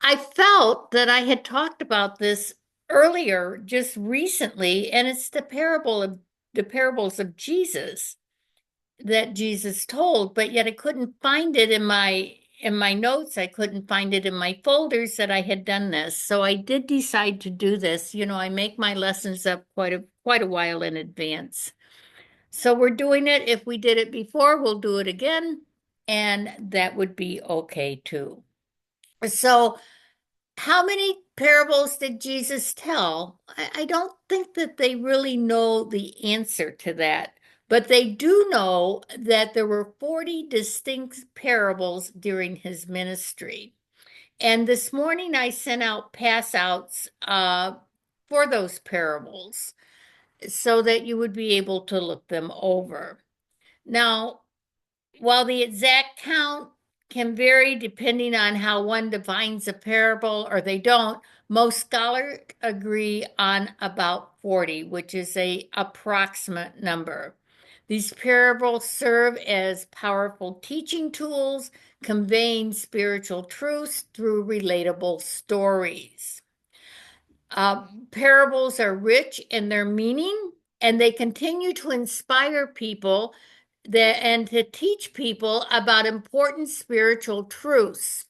I felt that I had talked about this earlier, just recently, and it's the parables of Jesus that Jesus told, but yet I couldn't find it in my notes. I couldn't find it in my folders that I had done this. So I did decide to do this. I make my lessons up quite a while in advance. So we're doing it. If we did it before, we'll do it again, and that would be okay too. So how many parables did Jesus tell? I don't think that they really know the answer to that, but they do know that there were 40 distinct parables during his ministry. And this morning I sent out pass outs for those parables so that you would be able to look them over. Now, while the exact count can vary depending on how one defines a parable or they don't, most scholars agree on about 40, which is a approximate number. These parables serve as powerful teaching tools, conveying spiritual truths through relatable stories. Parables are rich in their meaning, and they continue to inspire people and to teach people about important spiritual truths.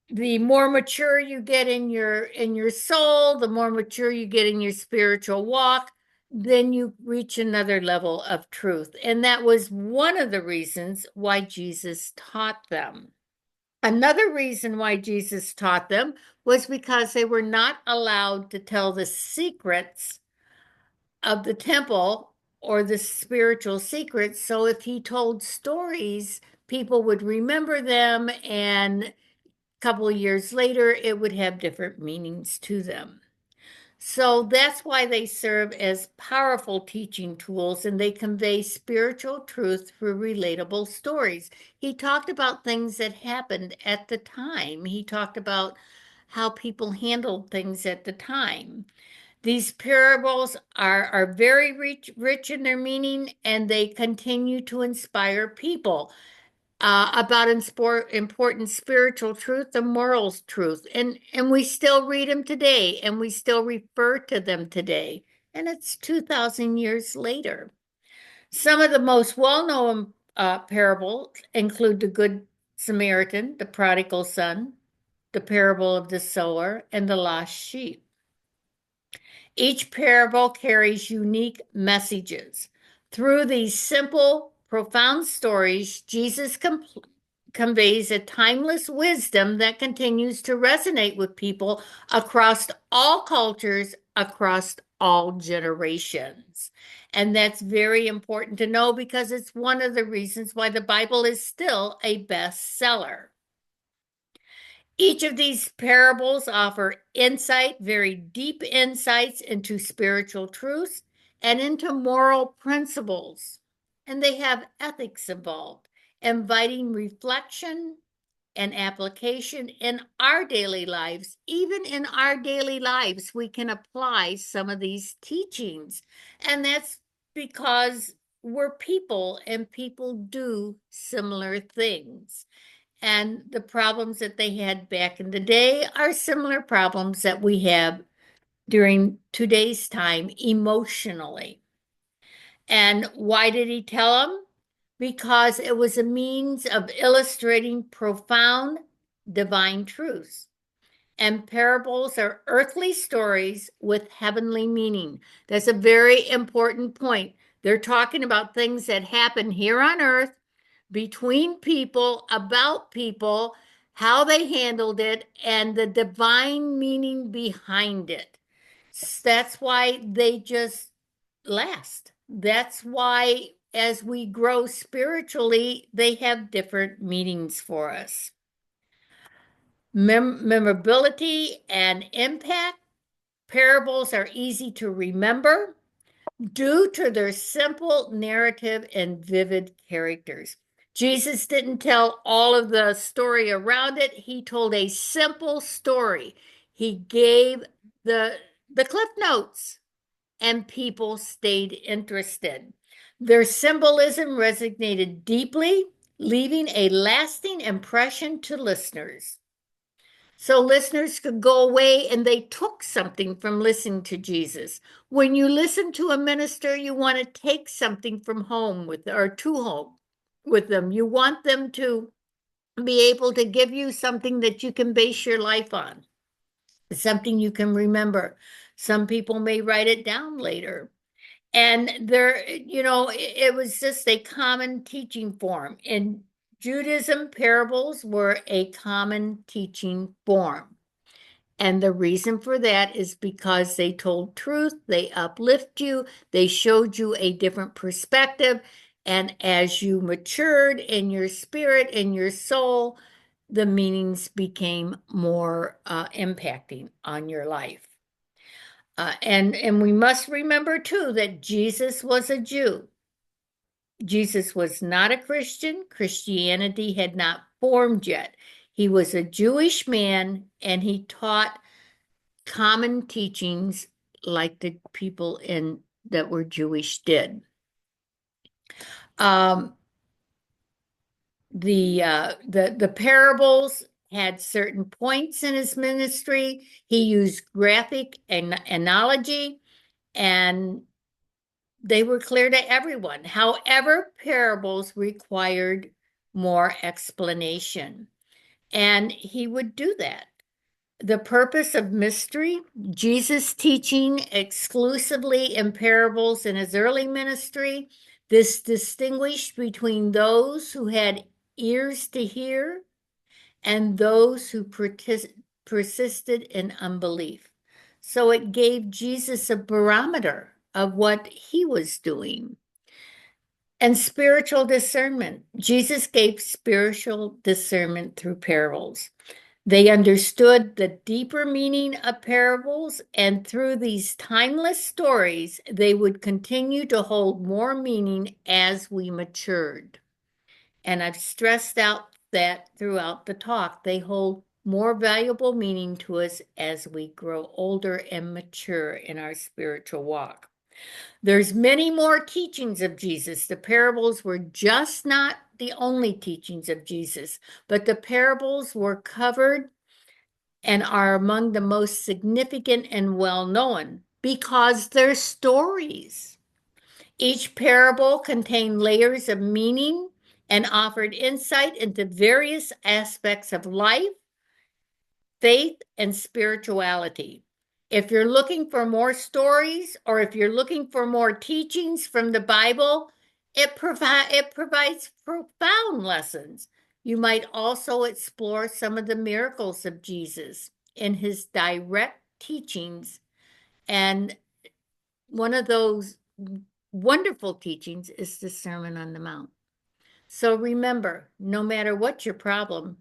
The more mature you get in your soul, the more mature you get in your spiritual walk, then you reach another level of truth. And that was one of the reasons why Jesus taught them. Another reason why Jesus taught them was because they were not allowed to tell the secrets of the temple or the spiritual secrets. So if he told stories, people would remember them, and a couple of years later, it would have different meanings to them. So that's why they serve as powerful teaching tools, and they convey spiritual truth through relatable stories. He talked about things that happened at the time. He talked about how people handled things at the time. These parables are very rich in their meaning, and they continue to inspire people about important spiritual truth and morals truth. And we still read them today, and we still refer to them today. And it's 2,000 years later. Some of the most well-known parables include the Good Samaritan, the prodigal son, the parable of the sower, and the lost sheep. Each parable carries unique messages. Through these simple, profound stories, Jesus conveys a timeless wisdom that continues to resonate with people across all cultures, across all generations. And that's very important to know because it's one of the reasons why the Bible is still a bestseller. Each of these parables offer insight, very deep insights into spiritual truths and into moral principles. And they have ethics involved, inviting reflection and application in our daily lives. Even in our daily lives, we can apply some of these teachings. And that's because we're people and people do similar things. And the problems that they had back in the day are similar problems that we have during today's time emotionally. And why did he tell them? Because it was a means of illustrating profound divine truths. And parables are earthly stories with heavenly meaning. That's a very important point. They're talking about things that happen here on earth between people, about people, how they handled it, and the divine meaning behind it. That's why they just last. That's why, as we grow spiritually, they have different meanings for us. Memorability and impact. Parables are easy to remember due to their simple narrative and vivid characters. Jesus didn't tell all of the story around it. He told a simple story. He gave the cliff notes, and people stayed interested. Their symbolism resonated deeply, leaving a lasting impression to listeners. So listeners could go away and they took something from listening to Jesus. When you listen to a minister, you want to take something from home with or to home with them. You want them to be able to give you something that you can base your life on, something you can remember. Some people may write it down later. And there, it was just a common teaching form. In Judaism, parables were a common teaching form. And the reason for that is because they told truth, they uplift you, they showed you a different perspective. And as you matured in your spirit, in your soul, the meanings became more impacting on your life. And we must remember too that Jesus was a Jew. Jesus was not a Christian. Christianity had not formed yet. He was a Jewish man, and he taught common teachings like the people in that were Jewish did. Um, the parables had certain points in his ministry. He used graphic analogy, and they were clear to everyone. However, parables required more explanation, and he would do that. The purpose of mystery, Jesus teaching exclusively in parables in his early ministry, this distinguished between those who had ears to hear and those who persisted in unbelief. So it gave Jesus a barometer of what he was doing. And spiritual discernment. Jesus gave spiritual discernment through parables. They understood the deeper meaning of parables, and through these timeless stories, they would continue to hold more meaning as we matured. And I've stressed out that throughout the talk. They hold more valuable meaning to us as we grow older and mature in our spiritual walk. There's many more teachings of Jesus. The parables were just not the only teachings of Jesus, but the parables were covered and are among the most significant and well-known because they're stories. Each parable contained layers of meaning and offered insight into various aspects of life, faith, and spirituality. If you're looking for more stories or if you're looking for more teachings from the Bible, it provides profound lessons. You might also explore some of the miracles of Jesus in his direct teachings. And one of those wonderful teachings is the Sermon on the Mount. So remember, no matter what your problem,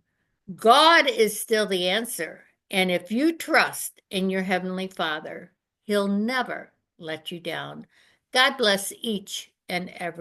God is still the answer. And if you trust in your Heavenly Father, He'll never let you down. God bless each and every